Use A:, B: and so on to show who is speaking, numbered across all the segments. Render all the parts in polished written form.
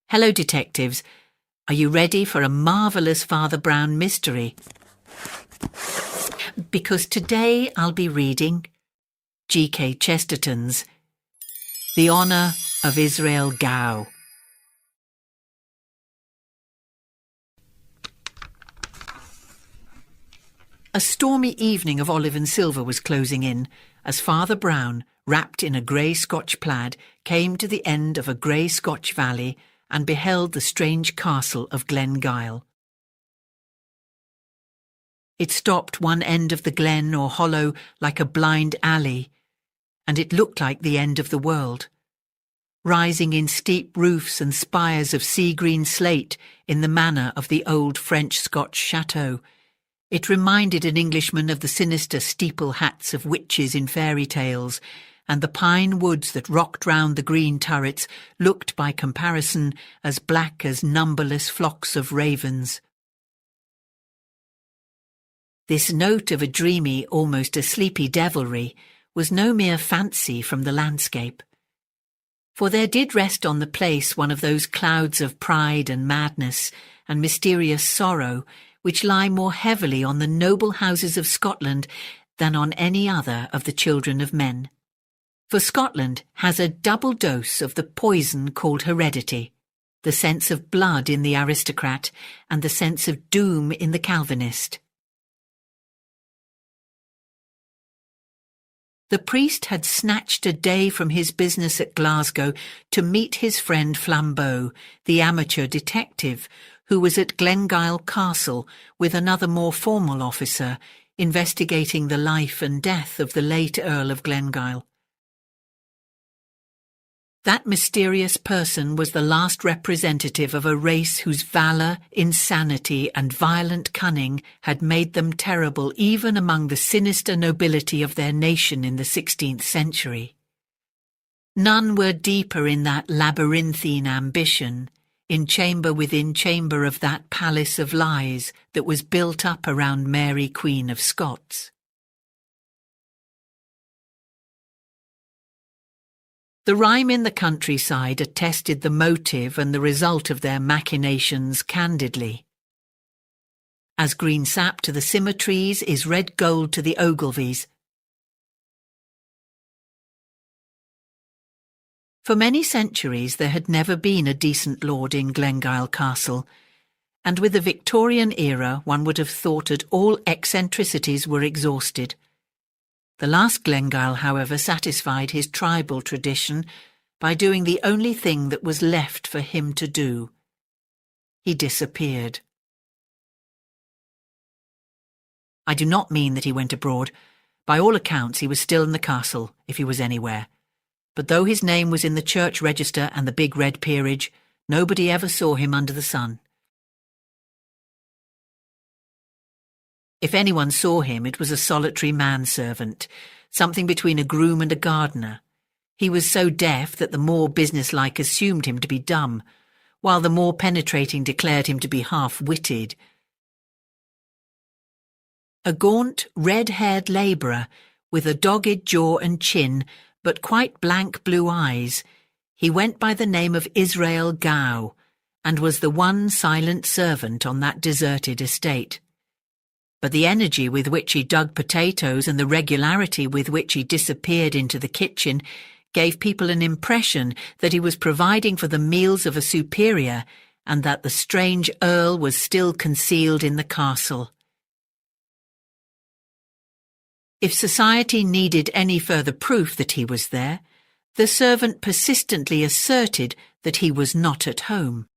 A: Hello, detectives. Are you ready for a marvellous Father Brown mystery? Because today I'll be reading G.K Chesterton's The Honour of Israel Gow. A stormy evening of olive and silver was closing in as Father Brown, wrapped in a grey Scotch plaid, came to the end of a grey Scotch valley and beheld the strange castle of Glengyle. It stopped one end of the glen or hollow like a blind alley, and it looked like the end of the world. Rising in steep roofs and spires of sea-green slate in the manner of the old French-Scotch chateau, it reminded an Englishman of the sinister steeple hats of witches in fairy tales, and the pine woods that rocked round the green turrets looked by comparison as black as numberless flocks of ravens. This note of a dreamy, almost a sleepy devilry was no mere fancy from the landscape. For there did rest on the place one of those clouds of pride and madness and mysterious sorrow which lie more heavily on the noble houses of Scotland than on any other of the children of men. For Scotland has a double dose of the poison called heredity, the sense of blood in the aristocrat and the sense of doom in the Calvinist. The priest had snatched a day from his business at Glasgow to meet his friend Flambeau, the amateur detective, who was at Glengyle Castle with another more formal officer, investigating the life and death of the late Earl of Glengyle. That mysterious person was the last representative of a race whose valour, insanity, and violent cunning had made them terrible even among the sinister nobility of their nation in the 16th century. None were deeper in that labyrinthine ambition, in chamber within chamber of that palace of lies that was built up around Mary Queen of Scots. The rhyme in the countryside attested the motive and the result of their machinations candidly. As green sap to the simmer trees is red gold to the Ogilvies. For many centuries there had never been a decent lord in Glengyle Castle, and with the Victorian era one would have thought that all eccentricities were exhausted. The last Glengyle, however, satisfied his tribal tradition by doing the only thing that was left for him to do. He disappeared. I do not mean that he went abroad. By all accounts he was still in the castle, if he was anywhere. But though his name was in the church register and the big red peerage, nobody ever saw him under the sun. If anyone saw him, it was a solitary manservant, something between a groom and a gardener. He was so deaf that the more businesslike assumed him to be dumb, while the more penetrating declared him to be half-witted. A gaunt, red-haired labourer, with a dogged jaw and chin, but quite blank blue eyes, he went by the name of Israel Gow, and was the one silent servant on that deserted estate. But the energy with which he dug potatoes and the regularity with which he disappeared into the kitchen gave people an impression that he was providing for the meals of a superior and that the strange earl was still concealed in the castle. If society needed any further proof that he was there, the servant persistently asserted that he was not at home.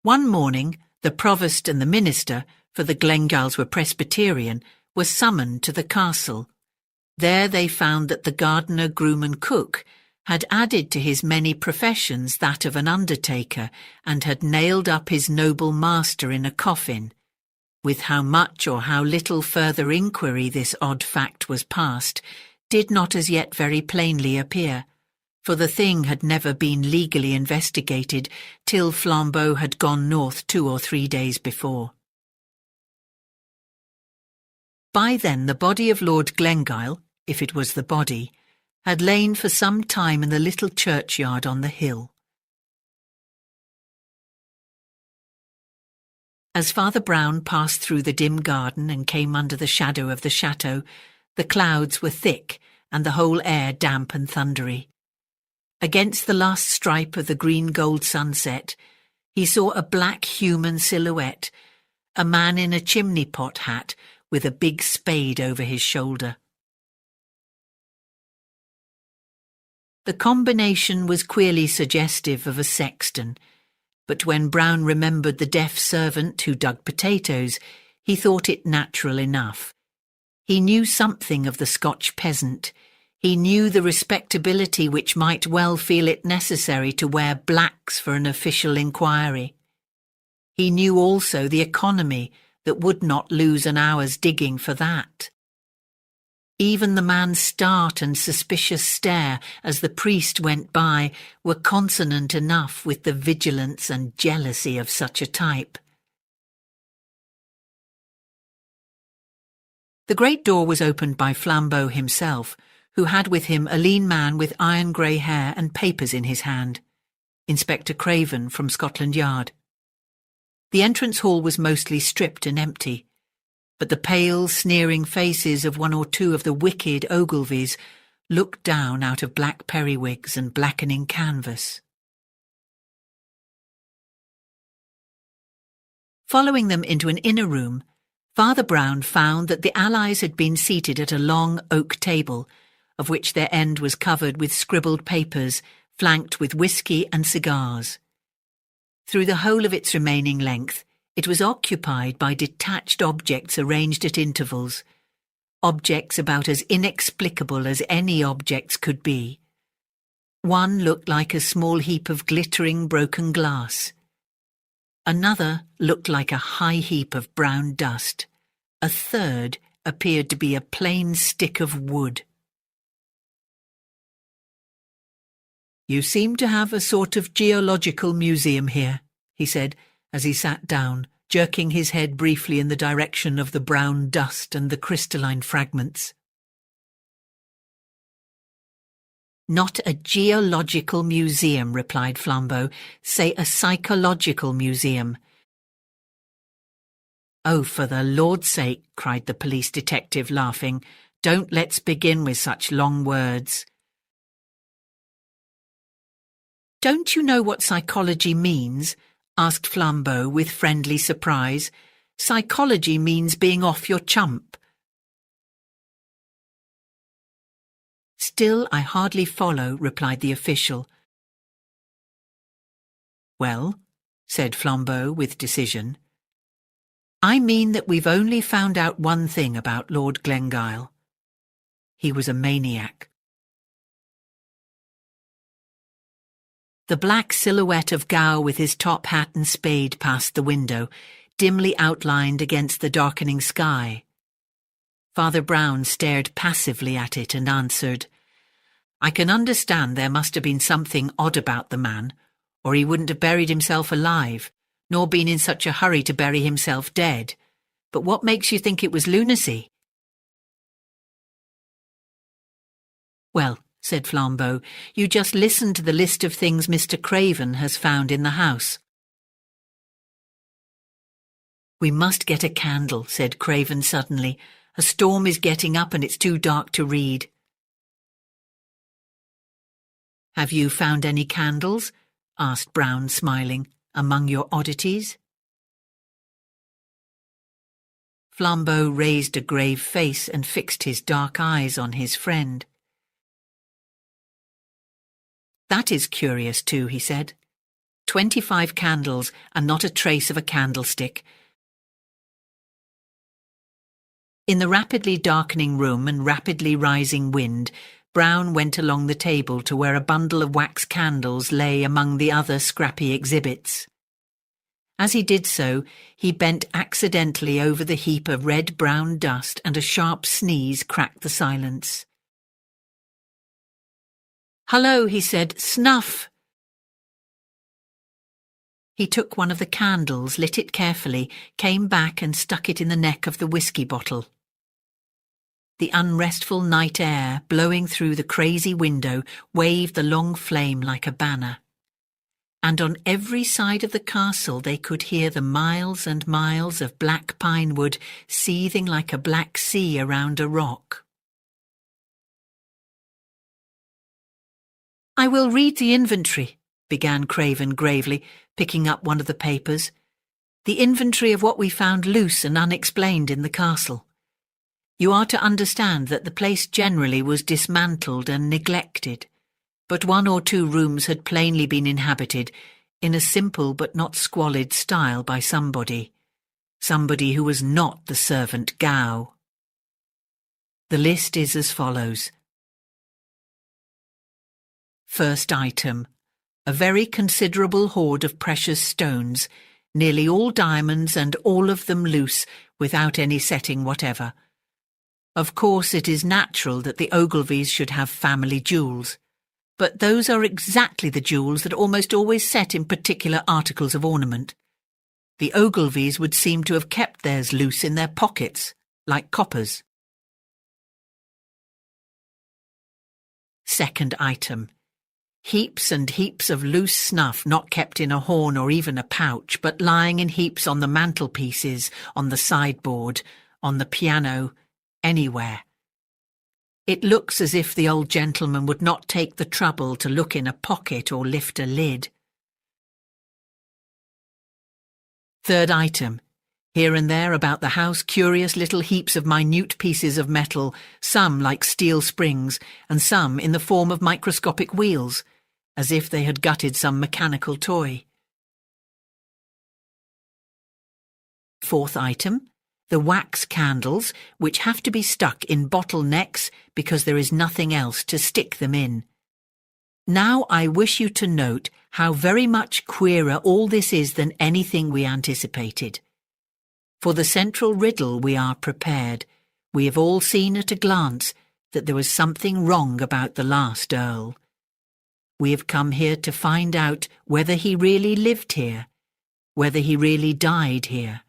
A: One morning, the provost and the minister, for the Glengyles were Presbyterian, were summoned to the castle. There they found that the gardener, groom and cook had added to his many professions that of an undertaker and had nailed up his noble master in a coffin. With how much or how little further inquiry this odd fact was passed did not as yet very plainly appear, for the thing had never been legally investigated till Flambeau had gone north 2 or 3 days before. By then the body of Lord Glengyle, if it was the body, had lain for some time in the little churchyard on the hill. As Father Brown passed through the dim garden and came under the shadow of the chateau, the clouds were thick and the whole air damp and thundery. Against the last stripe of the green-gold sunset, he saw a black human silhouette, a man in a chimney-pot hat with a big spade over his shoulder. The combination was queerly suggestive of a sexton, but when Brown remembered the deaf servant who dug potatoes, he thought it natural enough. He knew something of the Scotch peasant. He knew the respectability which might well feel it necessary to wear blacks for an official inquiry. He knew also the economy that would not lose an hour's digging for that. Even the man's start and suspicious stare as the priest went by were consonant enough with the vigilance and jealousy of such a type. The great door was opened by Flambeau himself, who had with him a lean man with iron-grey hair and papers in his hand, Inspector Craven from Scotland Yard. The entrance hall was mostly stripped and empty, but the pale, sneering faces of one or two of the wicked Ogilvies looked down out of black periwigs and blackening canvas. Following them into an inner room, Father Brown found that the allies had been seated at a long oak table, of which their end was covered with scribbled papers, flanked with whisky and cigars. Through the whole of its remaining length, it was occupied by detached objects arranged at intervals, objects about as inexplicable as any objects could be. One looked like a small heap of glittering broken glass. Another looked like a high heap of brown dust. A third appeared to be a plain stick of wood. "You seem to have a sort of geological museum here," he said, as he sat down, jerking his head briefly in the direction of the brown dust and the crystalline fragments. "Not a geological museum," replied Flambeau. "Say a psychological museum." "Oh, for the Lord's sake," cried the police detective, laughing, "don't let's begin with such long words." "Don't you know what psychology means?" asked Flambeau with friendly surprise. "Psychology means being off your chump." "Still, I hardly follow," replied the official. "Well," said Flambeau with decision, "I mean that we've only found out one thing about Lord Glengyle. He was a maniac." The black silhouette of Gow with his top hat and spade passed the window, dimly outlined against the darkening sky. Father Brown stared passively at it and answered, "I can understand there must have been something odd about the man, or he wouldn't have buried himself alive, nor been in such a hurry to bury himself dead. But what makes you think it was lunacy?" "Well," said Flambeau, "you just listen to the list of things Mr. Craven has found in the house." "We must get a candle," said Craven suddenly. "A storm is getting up and it's too dark to read." "Have you found any candles?" asked Brown, smiling, "among your oddities?" Flambeau raised a grave face and fixed his dark eyes on his friend. "That is curious too," he said. 25 candles and not a trace of a candlestick. In the rapidly darkening room and rapidly rising wind, Brown went along the table to where a bundle of wax candles lay among the other scrappy exhibits. As he did so, he bent accidentally over the heap of red-brown dust, and a sharp sneeze cracked the silence. "Hullo," he said, "snuff!" He took one of the candles, lit it carefully, came back and stuck it in the neck of the whisky bottle. The unrestful night air, blowing through the crazy window, waved the long flame like a banner. and on every side of the castle they could hear the miles and miles of black pine wood seething like a black sea around a rock. "I will read the inventory," began Craven gravely, picking up one of the papers. "The inventory of what we found loose and unexplained in the castle. You are to understand that the place generally was dismantled and neglected, but 1 or 2 rooms had plainly been inhabited, in a simple but not squalid style, by somebody who was not the servant Gow. The list is as follows. First item, a very considerable hoard of precious stones, nearly all diamonds and all of them loose, without any setting whatever. Of course it is natural that the Ogilvies should have family jewels, but those are exactly the jewels that almost always set in particular articles of ornament. The Ogilvies would seem to have kept theirs loose in their pockets, like coppers. Second item, heaps and heaps of loose snuff not kept in a horn or even a pouch, but lying in heaps on the mantelpieces, on the sideboard, on the piano, anywhere. It looks as if the old gentleman would not take the trouble to look in a pocket or lift a lid. Third item, here and there about the house curious little heaps of minute pieces of metal, some like steel springs, and some in the form of microscopic wheels, as if they had gutted some mechanical toy. Fourth item, the wax candles, which have to be stuck in bottle necks because there is nothing else to stick them in. Now I wish you to note how very much queerer all this is than anything we anticipated. For the central riddle we are prepared. We have all seen at a glance that there was something wrong about the last Earl. We have come here to find out whether he really lived here, whether he really died here,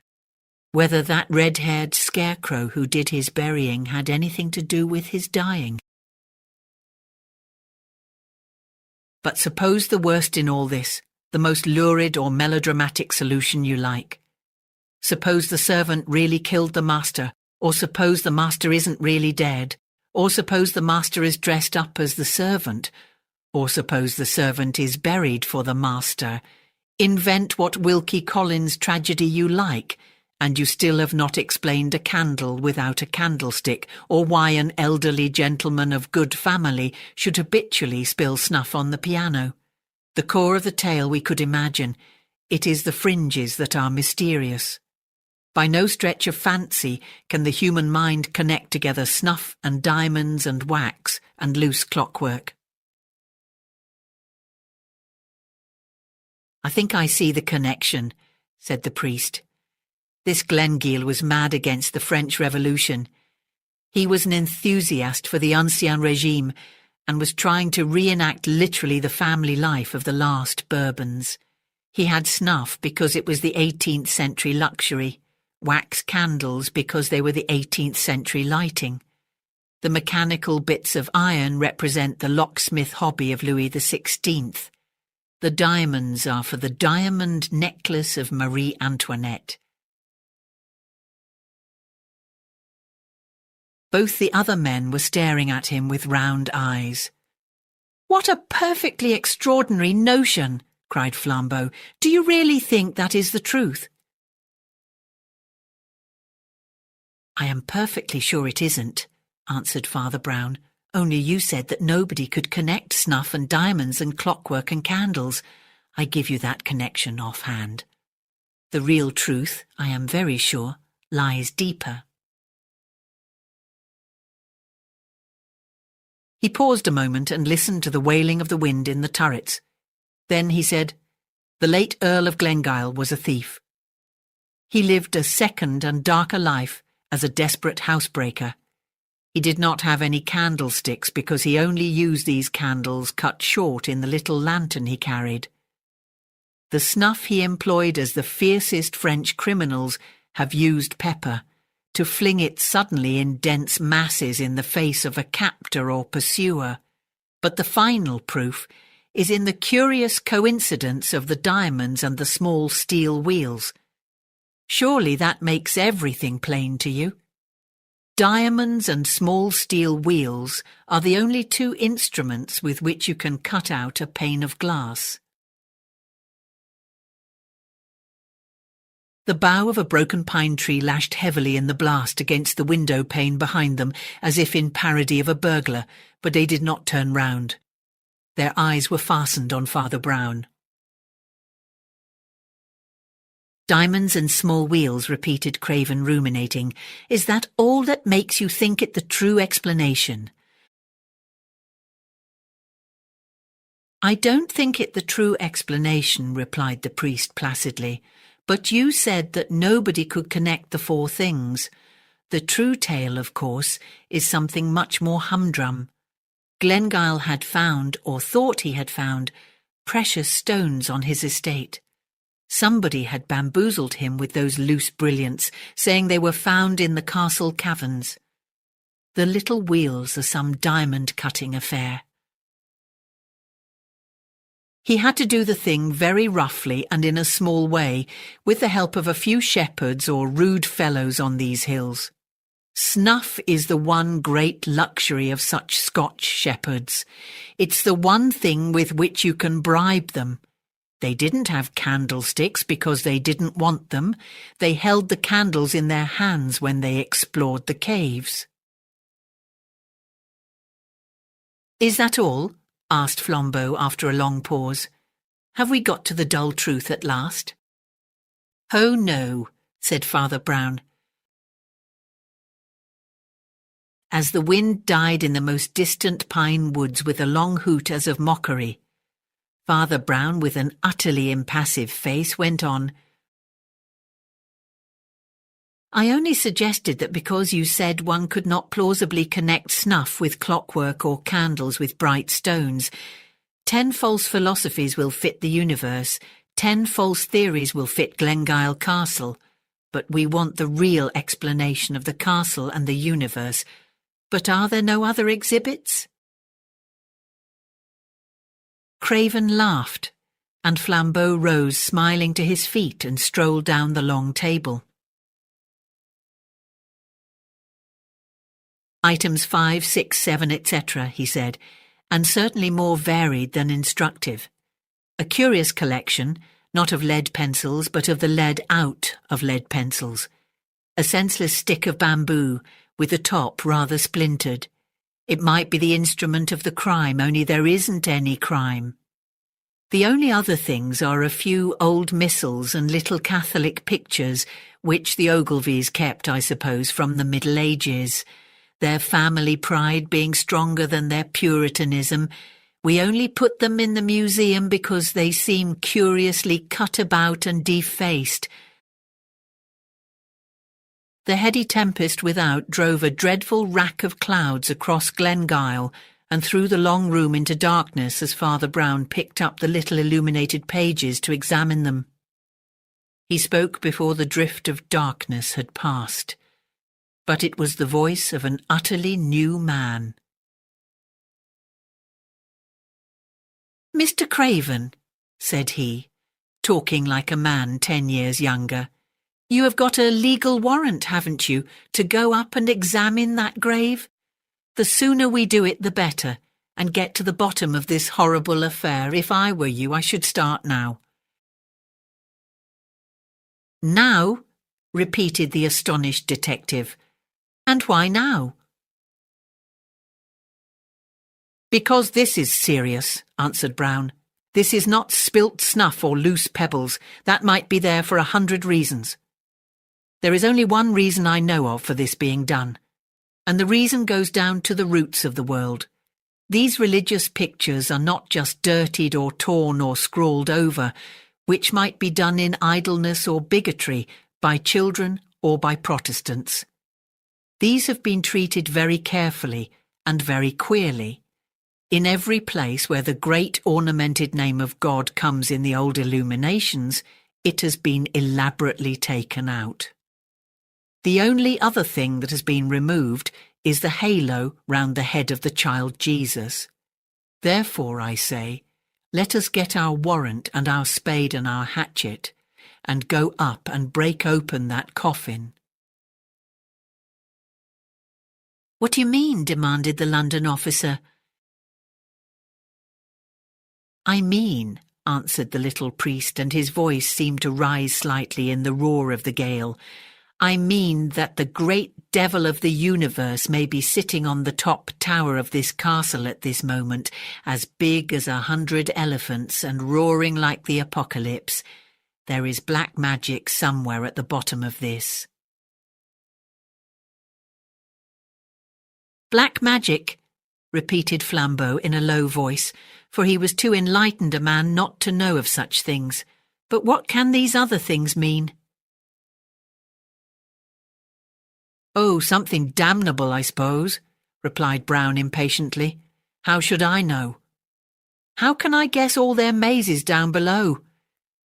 A: whether that red-haired scarecrow who did his burying had anything to do with his dying. But suppose the worst in all this, the most lurid or melodramatic solution you like. Suppose the servant really killed the master, or suppose the master isn't really dead, or suppose the master is dressed up as the servant, or suppose the servant is buried for the master. Invent what Wilkie Collins tragedy you like, and you still have not explained a candle without a candlestick, or why an elderly gentleman of good family should habitually spill snuff on the piano. The core of the tale we could imagine. It is the fringes that are mysterious. By no stretch of fancy can the human mind connect together snuff and diamonds and wax and loose clockwork. "I think I see the connection," said the priest. "This Glengiel was mad against the French Revolution. He was an enthusiast for the Ancien Regime and was trying to reenact literally the family life of the last Bourbons. He had snuff because it was the 18th century luxury, wax candles because they were the 18th century lighting. The mechanical bits of iron represent the locksmith hobby of Louis XVI. The diamonds are for the diamond necklace of Marie Antoinette." Both the other men were staring at him with round eyes. "What a perfectly extraordinary notion!" cried Flambeau. "Do you really think that is the truth?" "I am perfectly sure it isn't," answered Father Brown. "Only you said that nobody could connect snuff and diamonds and clockwork and candles. I give you that connection offhand. The real truth, I am very sure, lies deeper." He paused a moment and listened to the wailing of the wind in the turrets. Then he said, "The late Earl of Glengyle was a thief. He lived a second and darker life as a desperate housebreaker. He did not have any candlesticks because he only used these candles cut short in the little lantern he carried. The snuff he employed as the fiercest French criminals have used pepper, to fling it suddenly in dense masses in the face of a captor or pursuer. But the final proof is in the curious coincidence of the diamonds and the small steel wheels. Surely that makes everything plain to you. Diamonds and small steel wheels are the only two instruments with which you can cut out a pane of glass. The bough of a broken pine tree lashed heavily in the blast against the window pane behind them, as if in parody of a burglar, but they did not turn round. Their eyes were fastened on Father Brown. Diamonds and small wheels, repeated Craven, ruminating. Is that all that makes you think it the true explanation? I don't think it the true explanation, replied the priest placidly. But you said that nobody could connect the four things. The true tale, of course, is something much more humdrum. Glengyle had found, or thought he had found, precious stones on his estate. Somebody had bamboozled him with those loose brilliants, saying they were found in the castle caverns. The little wheels are some diamond-cutting affair. He had to do the thing very roughly and in a small way, with the help of a few shepherds or rude fellows on these hills. Snuff is the one great luxury of such Scotch shepherds. It's the one thing with which you can bribe them. They didn't have candlesticks because they didn't want them. They held the candles in their hands when they explored the caves. Is that all? Asked Flambeau after a long pause. Have we got to the dull truth at last? Oh no, said Father Brown. As the wind died in the most distant pine woods with a long hoot as of mockery, Father Brown, with an utterly impassive face, went on. I only suggested that because you said one could not plausibly connect snuff with clockwork or candles with bright stones. 10 false philosophies will fit the universe, 10 false theories will fit Glengyle Castle, but we want the real explanation of the castle and the universe. But are there no other exhibits? Craven laughed, and Flambeau rose smiling to his feet and strolled down the long table. Items 5, 6, 7, etc., he said, and certainly more varied than instructive. A curious collection, not of lead pencils, but of the lead out of lead pencils. A senseless stick of bamboo, with the top rather splintered. It might be the instrument of the crime, only there isn't any crime. The only other things are a few old missals and little Catholic pictures, which the Ogilvies kept, I suppose, from the Middle Ages. Their family pride being stronger than their Puritanism, we only put them in the museum because they seem curiously cut about and defaced. The heady tempest without drove a dreadful rack of clouds across Glengyle and through the long room into darkness as Father Brown picked up the little illuminated pages to examine them. He spoke before the drift of darkness had passed, but it was the voice of an utterly new man. Mr. Craven, said he, talking like a man 10 years younger, you have got a legal warrant, haven't you, to go up and examine that grave? The sooner we do it, the better, and get to the bottom of this horrible affair. If I were you, I should start now. Now? Repeated the astonished detective. And why now? Because this is serious, answered Brown. This is not spilt snuff or loose pebbles. That might be there for 100 reasons. There is only one reason I know of for this being done, and the reason goes down to the roots of the world. These religious pictures are not just dirtied or torn or scrawled over, which might be done in idleness or bigotry by children or by Protestants. These have been treated very carefully and very queerly. In every place where the great ornamented name of God comes in the old illuminations, it has been elaborately taken out. The only other thing that has been removed is the halo round the head of the child Jesus. Therefore, I say, Let us get our warrant and our spade and our hatchet, and go up and break open that coffin." "What do you mean?" demanded the London officer. "I mean," answered the little priest, and his voice seemed to rise slightly in the roar of the gale, "I mean that the great devil of the universe may be sitting on the top tower of this castle at this moment, as big as 100 elephants and roaring like the apocalypse. There is black magic somewhere at the bottom of this." "Black magic," repeated Flambeau in a low voice, for he was too enlightened a man not to know of such things. "But what can these other things mean?" "Oh, something damnable, I suppose," replied Brown impatiently. "How should I know? How can I guess all their mazes down below?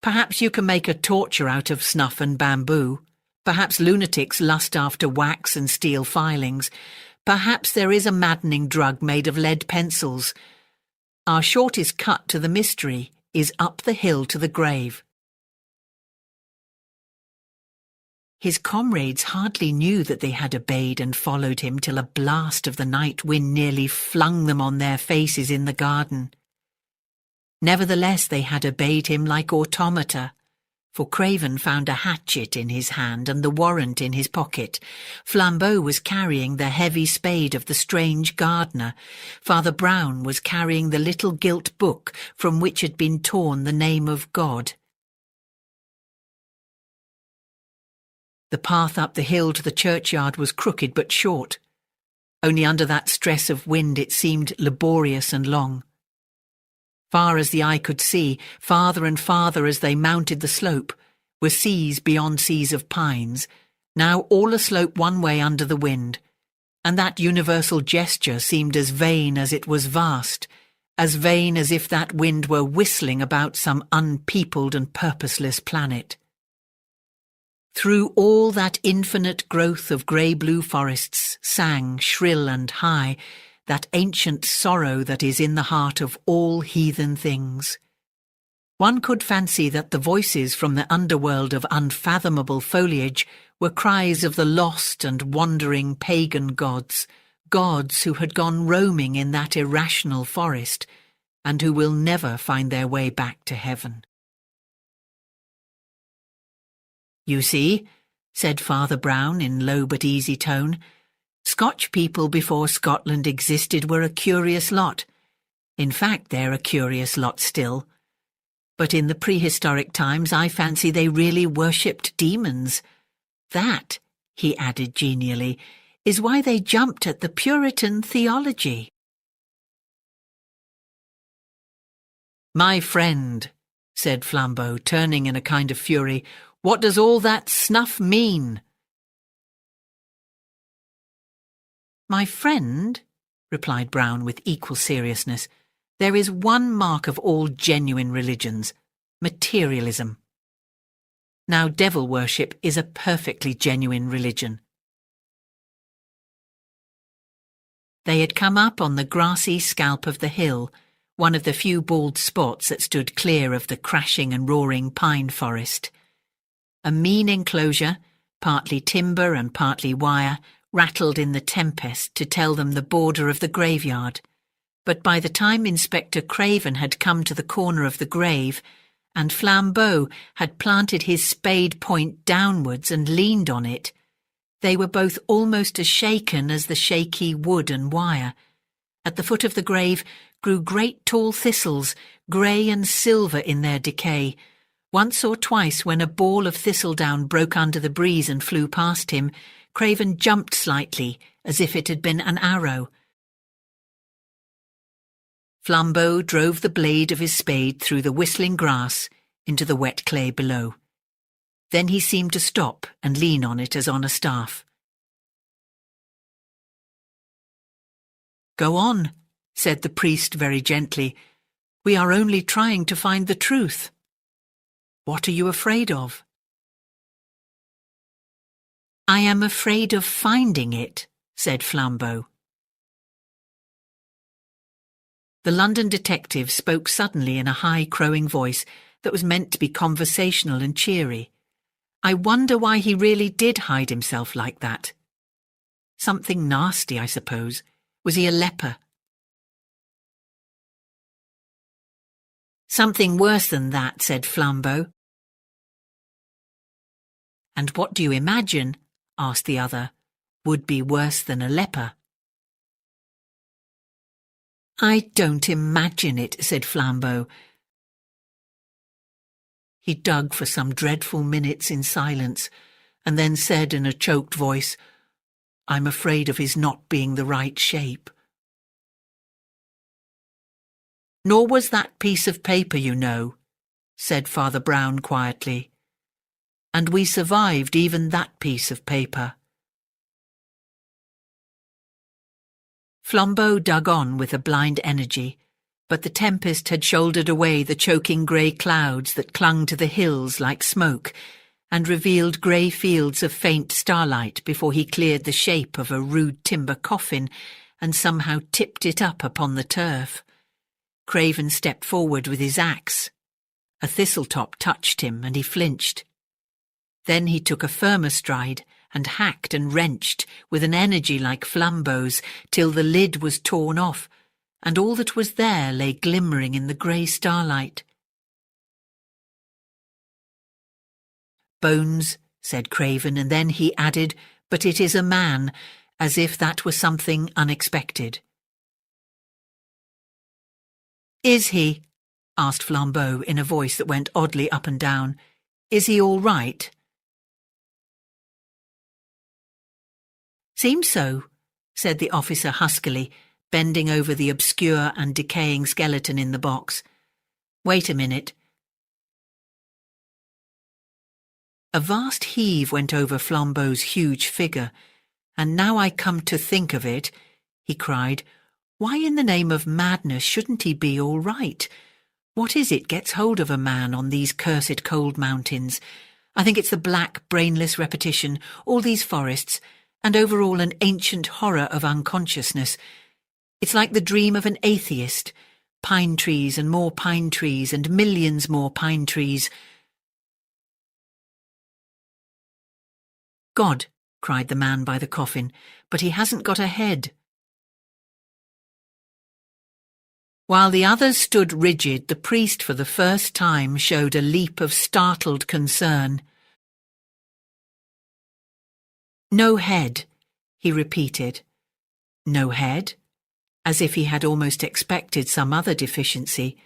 A: Perhaps you can make a torture out of snuff and bamboo. Perhaps lunatics lust after wax and steel filings. Perhaps there is a maddening drug made of lead pencils. Our shortest cut to the mystery is up the hill to the grave." His comrades hardly knew that they had obeyed and followed him till a blast of the night wind nearly flung them on their faces in the garden. Nevertheless, they had obeyed him like automata, for Craven found a hatchet in his hand and the warrant in his pocket. Flambeau was carrying the heavy spade of the strange gardener. Father Brown was carrying the little gilt book from which had been torn the name of God. The path up the hill to the churchyard was crooked but short. Only under that stress of wind it seemed laborious and long. Far as the eye could see, farther and farther as they mounted the slope, were seas beyond seas of pines, now all aslope one way under the wind, and that universal gesture seemed as vain as it was vast, as vain as if that wind were whistling about some unpeopled and purposeless planet. Through all that infinite growth of grey-blue forests sang, shrill and high, that ancient sorrow that is in the heart of all heathen things. One could fancy that the voices from the underworld of unfathomable foliage were cries of the lost and wandering pagan gods, gods who had gone roaming in that irrational forest, and who will never find their way back to heaven. "You see," said Father Brown in low but easy tone, "Scotch people before Scotland existed were a curious lot. In fact, they're a curious lot still. But in the prehistoric times I fancy they really worshipped demons. That," he added genially, "is why they jumped at the Puritan theology." "My friend," said Flambeau, turning in a kind of fury, "what does all that snuff mean?" "My friend," replied Brown with equal seriousness, "there is one mark of all genuine religions: materialism. Now, devil worship is a perfectly genuine religion." They had come up on the grassy scalp of the hill, one of the few bald spots that stood clear of the crashing and roaring pine forest. A mean enclosure, partly timber and partly wire, rattled in the tempest to tell them the border of the graveyard, but by the time Inspector Craven had come to the corner of the grave, and Flambeau had planted his spade point downwards and leaned on it, they were both almost as shaken as the shaky wood and wire. At the foot of the grave grew great tall thistles, grey and silver in their decay. Once or twice, when a ball of thistledown broke under the breeze and flew past him, Craven jumped slightly, as if it had been an arrow. Flambeau drove the blade of his spade through the whistling grass into the wet clay below. Then he seemed to stop and lean on it as on a staff. "Go on," said the priest very gently. "We are only trying to find the truth. What are you afraid of?" "I am afraid of finding it," said Flambeau. The London detective spoke suddenly in a high, crowing voice that was meant to be conversational and cheery. "I wonder why he really did hide himself like that. Something nasty, I suppose. Was he a leper?" "Something worse than that," said Flambeau. "And what do you imagine," asked the other, "would be worse than a leper?" "I don't imagine it," said Flambeau. He dug for some dreadful minutes in silence, and then said in a choked voice, "I'm afraid of his not being the right shape." "Nor was that piece of paper, you know," said Father Brown quietly. "And we survived even that piece of paper." Flambeau dug on with a blind energy, but the tempest had shouldered away the choking grey clouds that clung to the hills like smoke, and revealed grey fields of faint starlight before he cleared the shape of a rude timber coffin and somehow tipped it up upon the turf. Craven stepped forward with his axe. A thistletop touched him, and he flinched. Then he took a firmer stride and hacked and wrenched with an energy like Flambeau's till the lid was torn off, and all that was there lay glimmering in the grey starlight. "Bones," said Craven, and then he added, "But it is a man," as if that were something unexpected. "Is he?" asked Flambeau in a voice that went oddly up and down. "Is he all right?" "Seems so," said the officer huskily, bending over the obscure and decaying skeleton in the box. "Wait a minute." A vast heave went over Flambeau's huge figure. "And now I come to think of it," he cried, "why in the name of madness shouldn't he be all right? What is it gets hold of a man on these cursed cold mountains? I think it's the black, brainless repetition, all these forests, and over all an ancient horror of unconsciousness. It's like the dream of an atheist. Pine trees and more pine trees and millions more pine trees." "God," cried the man by the coffin, "but he hasn't got a head." While the others stood rigid, the priest for the first time showed a leap of startled concern. "No head," he repeated. "No head?" as if he had almost expected some other deficiency.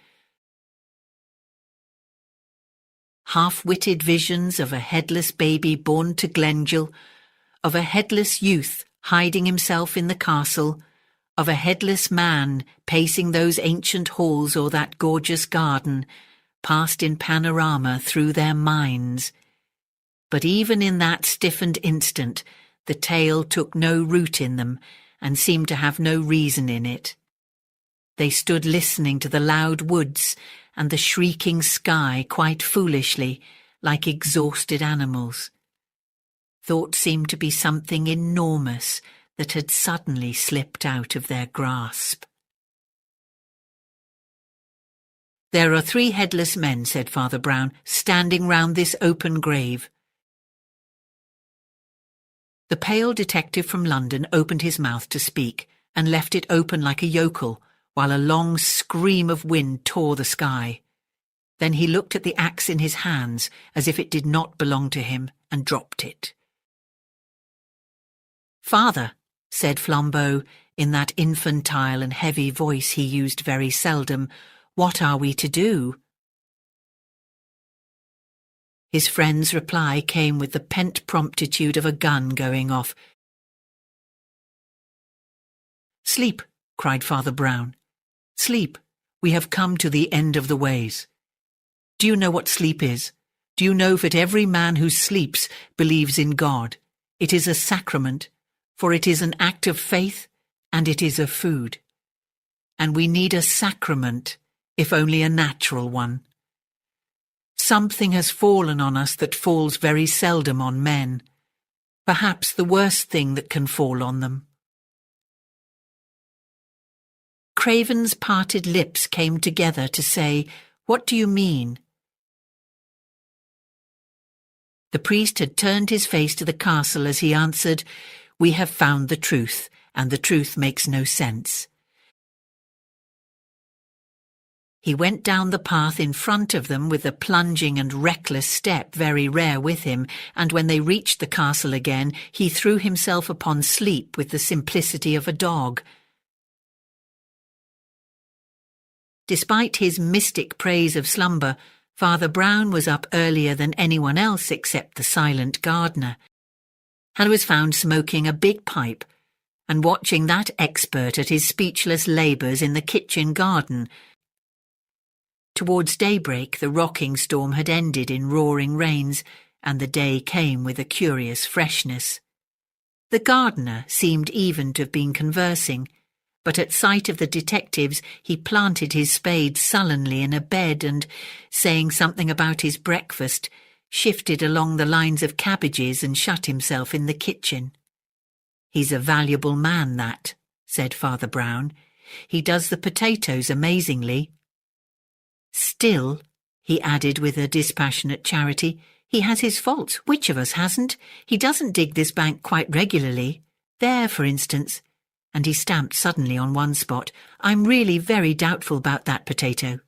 A: Half-witted visions of a headless baby born to Glengyle, of a headless youth hiding himself in the castle, of a headless man pacing those ancient halls or that gorgeous garden, passed in panorama through their minds. But even in that stiffened instant, the tale took no root in them and seemed to have no reason in it. They stood listening to the loud woods and the shrieking sky quite foolishly, like exhausted animals. Thought seemed to be something enormous that had suddenly slipped out of their grasp. "There are 3 headless men," said Father Brown, "standing round this open grave." The pale detective from London opened his mouth to speak, and left it open like a yokel, while a long scream of wind tore the sky. Then he looked at the axe in his hands, as if it did not belong to him, and dropped it. "Father," said Flambeau, in that infantile and heavy voice he used very seldom, "what are we to do?" His friend's reply came with the pent promptitude of a gun going off. "Sleep," cried Father Brown. "Sleep. We have come to the end of the ways. Do you know what sleep is? Do you know that every man who sleeps believes in God? It is a sacrament, for it is an act of faith, and it is a food. And we need a sacrament, if only a natural one. Something has fallen on us that falls very seldom on men, perhaps the worst thing that can fall on them." Craven's parted lips came together to say, "What do you mean?" The priest had turned his face to the castle as he answered, "We have found the truth, and the truth makes no sense." He went down the path in front of them with a plunging and reckless step very rare with him, and when they reached the castle again, he threw himself upon sleep with the simplicity of a dog. Despite his mystic praise of slumber, Father Brown was up earlier than anyone else except the silent gardener, and was found smoking a big pipe and watching that expert at his speechless labours in the kitchen garden. Towards daybreak the rocking storm had ended in roaring rains, and the day came with a curious freshness. The gardener seemed even to have been conversing, but at sight of the detectives he planted his spade sullenly in a bed and, saying something about his breakfast, shifted along the lines of cabbages and shut himself in the kitchen. "He's a valuable man, that," said Father Brown. "He does the potatoes amazingly. Still," he added with a dispassionate charity, "he has his faults. Which of us hasn't? He doesn't dig this bank quite regularly. There, for instance," and he stamped suddenly on one spot. "I'm really very doubtful about that potato."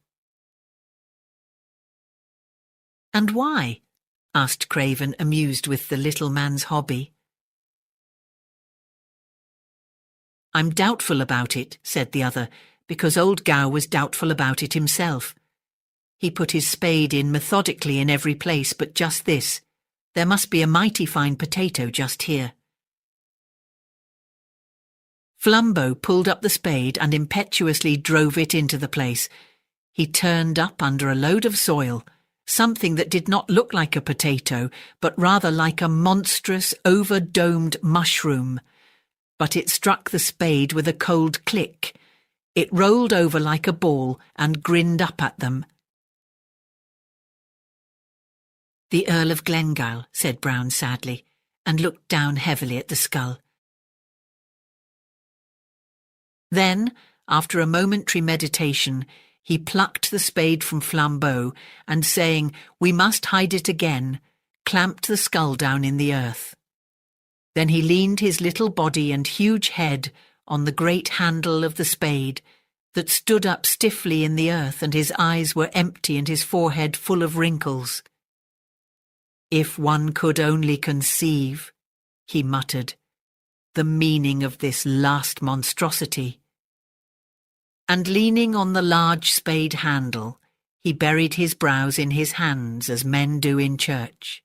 A: "And why?" asked Craven, amused with the little man's hobby. "I'm doubtful about it," said the other, "because old Gow was doubtful about it himself. He put his spade in methodically in every place but just this. There must be a mighty fine potato just here." Flumbo pulled up the spade and impetuously drove it into the place. He turned up under a load of soil, something that did not look like a potato, but rather like a monstrous, over-domed mushroom. But it struck the spade with a cold click. It rolled over like a ball and grinned up at them. "The Earl of Glengyle," said Brown sadly, and looked down heavily at the skull. Then, after a momentary meditation, he plucked the spade from Flambeau and, saying, "We must hide it again," clamped the skull down in the earth. Then he leaned his little body and huge head on the great handle of the spade that stood up stiffly in the earth, and his eyes were empty and his forehead full of wrinkles. "If one could only conceive," he muttered, "the meaning of this last monstrosity." And leaning on the large spade handle, he buried his brows in his hands as men do in church.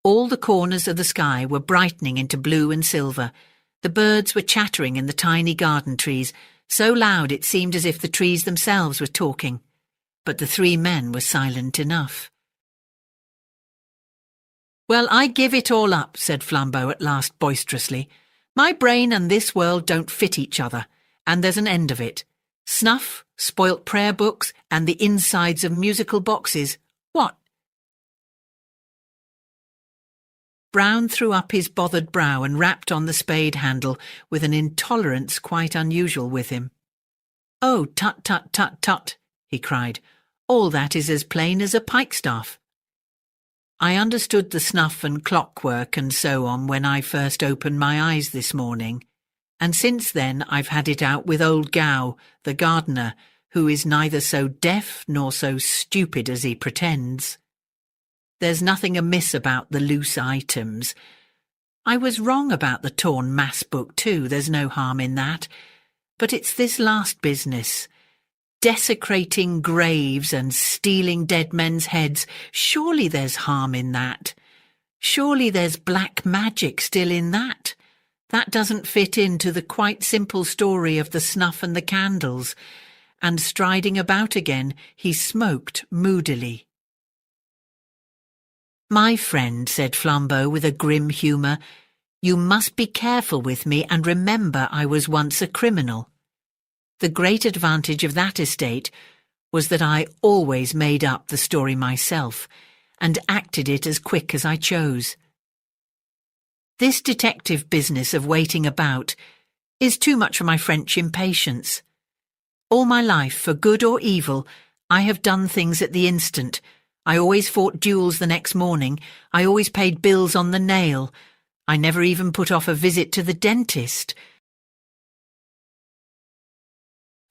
A: All the corners of the sky were brightening into blue and silver. The birds were chattering in the tiny garden trees, so loud it seemed as if the trees themselves were talking. But the three men were silent enough. "Well, I give it all up," said Flambeau at last boisterously. "My brain and this world don't fit each other, and there's an end of it. Snuff, spoilt prayer books, and the insides of musical boxes. What?" Brown threw up his bothered brow and rapped on the spade handle with an intolerance quite unusual with him. "Oh, tut, tut, tut, tut," he cried. "All that is as plain as a pikestaff. I understood the snuff and clockwork and so on when I first opened my eyes this morning, and since then I've had it out with old Gow, the gardener, who is neither so deaf nor so stupid as he pretends. There's nothing amiss about the loose items. I was wrong about the torn mass book too, there's no harm in that. But it's this last business. Desecrating graves and stealing dead men's heads, surely there's harm in that. Surely there's black magic still in that. That doesn't fit into the quite simple story of the snuff and the candles." And striding about again, he smoked moodily. "My friend," said Flambeau with a grim humour, "you must be careful with me and remember I was once a criminal. The great advantage of that estate was that I always made up the story myself and acted it as quick as I chose. This detective business of waiting about is too much for my French impatience. All my life, for good or evil, I have done things at the instant. I always fought duels the next morning. I always paid bills on the nail. I never even put off a visit to the dentist.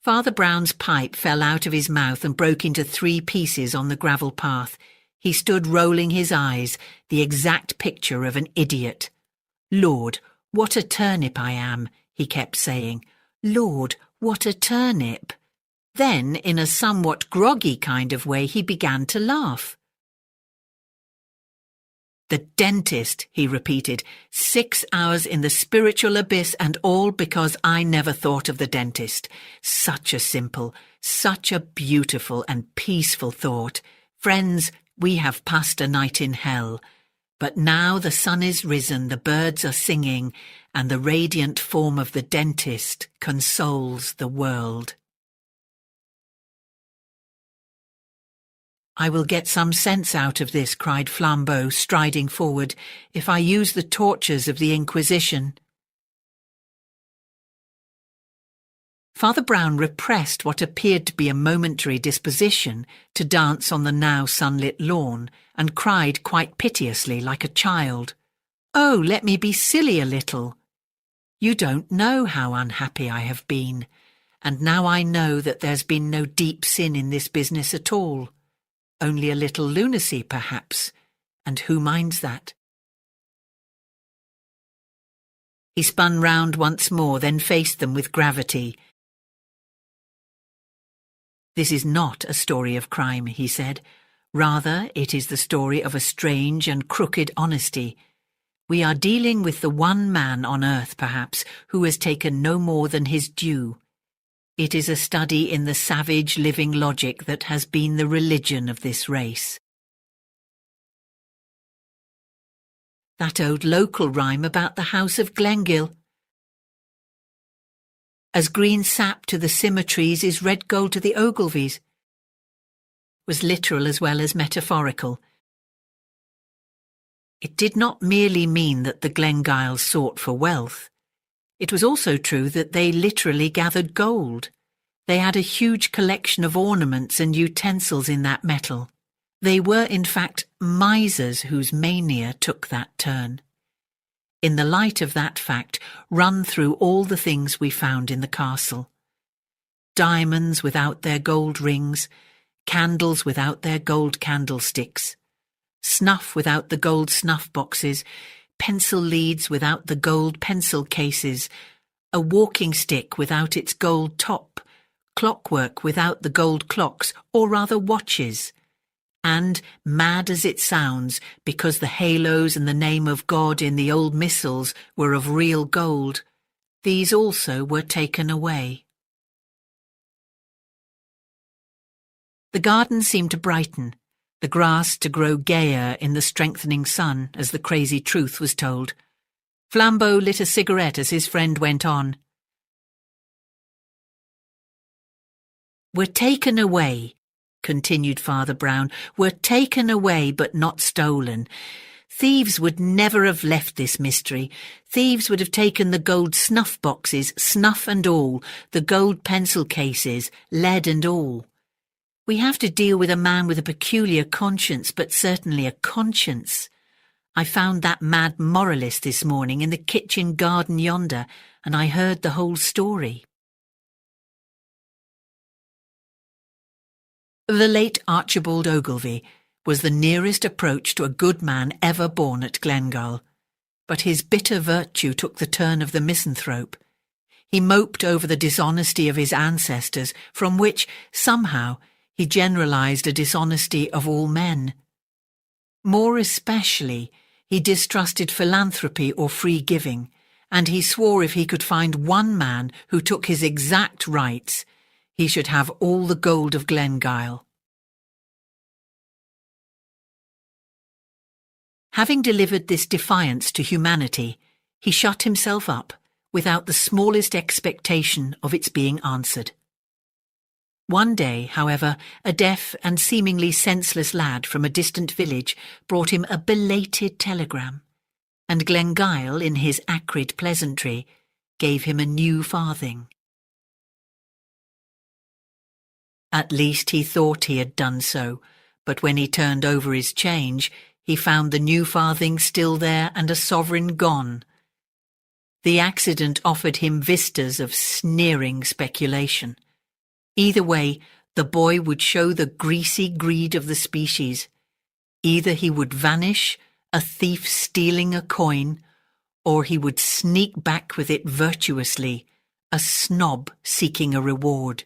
A: Father Brown's pipe fell out of his mouth and broke into 3 pieces on the gravel path. He stood rolling his eyes, the exact picture of an idiot. "Lord, what a turnip I am," he kept saying. "Lord, what a turnip." Then, in a somewhat groggy kind of way, he began to laugh. "The dentist," he repeated, 6 hours in the spiritual abyss, and all because I never thought of the dentist. Such a simple, such a beautiful and peaceful thought. Friends, we have passed a night in hell. But now the sun is risen, the birds are singing, and the radiant form of the dentist consoles the world. "I will get some sense out of this," cried Flambeau, striding forward, "if I use the tortures of the Inquisition." Father Brown repressed what appeared to be a momentary disposition to dance on the now sunlit lawn, and cried quite piteously like a child, "Oh, let me be silly a little. You don't know how unhappy I have been, and now I know that there's been no deep sin in this business at all. Only a little lunacy, perhaps, and who minds that?" He spun round once more, then faced them with gravity. "This is not a story of crime," he said. "Rather, it is the story of a strange and crooked honesty. We are dealing with the one man on earth, perhaps, who has taken no more than his due. It is a study in the savage living logic that has been the religion of this race." That old local rhyme about the house of Glengyle. "As green sap to the symmetries is red gold to the Ogilvies," was literal as well as metaphorical. It did not merely mean that the Glengyles sought for wealth. It was also true that they literally gathered gold. They had a huge collection of ornaments and utensils in that metal. They were, in fact, misers whose mania took that turn. In the light of that fact, run through all the things we found in the castle. Diamonds without their gold rings, candles without their gold candlesticks, snuff without the gold snuff boxes, pencil leads without the gold pencil cases, a walking stick without its gold top, clockwork without the gold clocks, or rather watches. And, mad as it sounds, because the halos and the name of God in the old missals were of real gold, these also were taken away. The garden seemed to brighten, the grass to grow gayer in the strengthening sun as the crazy truth was told. Flambeau lit a cigarette as his friend went on. "We're taken away," continued Father Brown. "We're taken away, but not stolen. Thieves would never have left this mystery. Thieves would have taken the gold snuff boxes, snuff and all, the gold pencil cases, lead and all. We have to deal with a man with a peculiar conscience, but certainly a conscience. I found that mad moralist this morning in the kitchen garden yonder, and I heard the whole story." The late Archibald Ogilvy was the nearest approach to a good man ever born at Glengyle, but his bitter virtue took the turn of the misanthrope. He moped over the dishonesty of his ancestors, from which, somehow, he generalized a dishonesty of all men. More especially, he distrusted philanthropy or free giving, and he swore if he could find one man who took his exact rights, he should have all the gold of Glengyle. Having delivered this defiance to humanity, he shut himself up, without the smallest expectation of its being answered. One day, however, a deaf and seemingly senseless lad from a distant village brought him a belated telegram, and Glengyle, in his acrid pleasantry, gave him a new farthing. At least he thought he had done so, but when he turned over his change, he found the new farthing still there and a sovereign gone. The accident offered him vistas of sneering speculation. Either way, the boy would show the greasy greed of the species. Either he would vanish, a thief stealing a coin, or he would sneak back with it virtuously, a snob seeking a reward.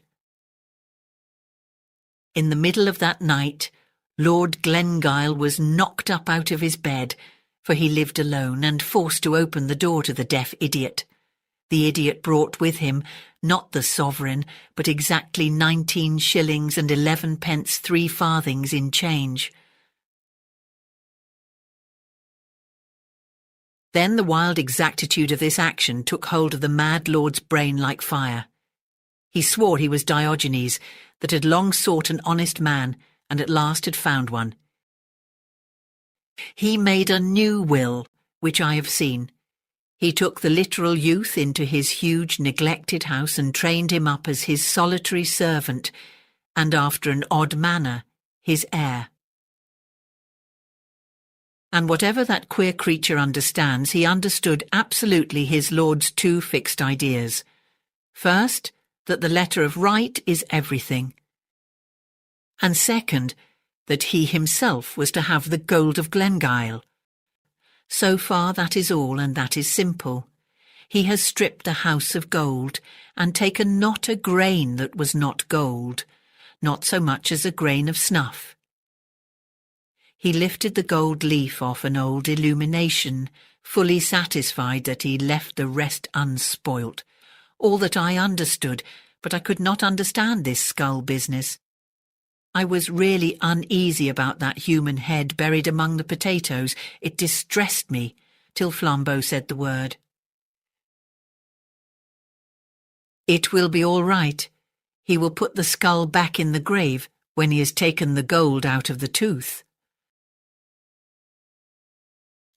A: In the middle of that night, Lord Glengyle was knocked up out of his bed, for he lived alone, and forced to open the door to the deaf idiot. The idiot brought with him not the sovereign, but exactly 19 shillings and 11 pence 3 farthings in change. Then the wild exactitude of this action took hold of the mad lord's brain like fire. He swore he was Diogenes, that had long sought an honest man, and at last had found one. He made a new will, which I have seen. He took the literal youth into his huge neglected house and trained him up as his solitary servant, and after an odd manner, his heir. And whatever that queer creature understands, he understood absolutely his lord's 2 fixed ideas. First, that the letter of right is everything. And second, that he himself was to have the gold of Glengyle. So far that is all, and that is simple. He has stripped the house of gold, and taken not a grain that was not gold, not so much as a grain of snuff. He lifted the gold leaf off an old illumination, fully satisfied that he left the rest unspoilt. All that I understood, but I could not understand this skull business. I was really uneasy about that human head buried among the potatoes. It distressed me, till Flambeau said the word. It will be all right. He will put the skull back in the grave when he has taken the gold out of the tooth.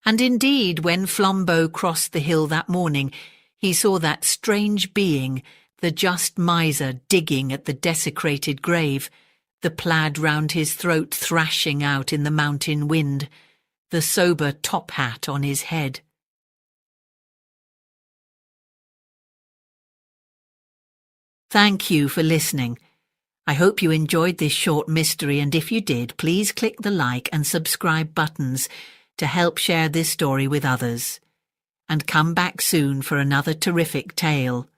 A: And indeed, when Flambeau crossed the hill that morning, he saw that strange being, the just miser, digging at the desecrated grave, the plaid round his throat thrashing out in the mountain wind, the sober top hat on his head. Thank you for listening. I hope you enjoyed this short mystery, and if you did, please click the like and subscribe buttons to help share this story with others. And come back soon for another terrific tale.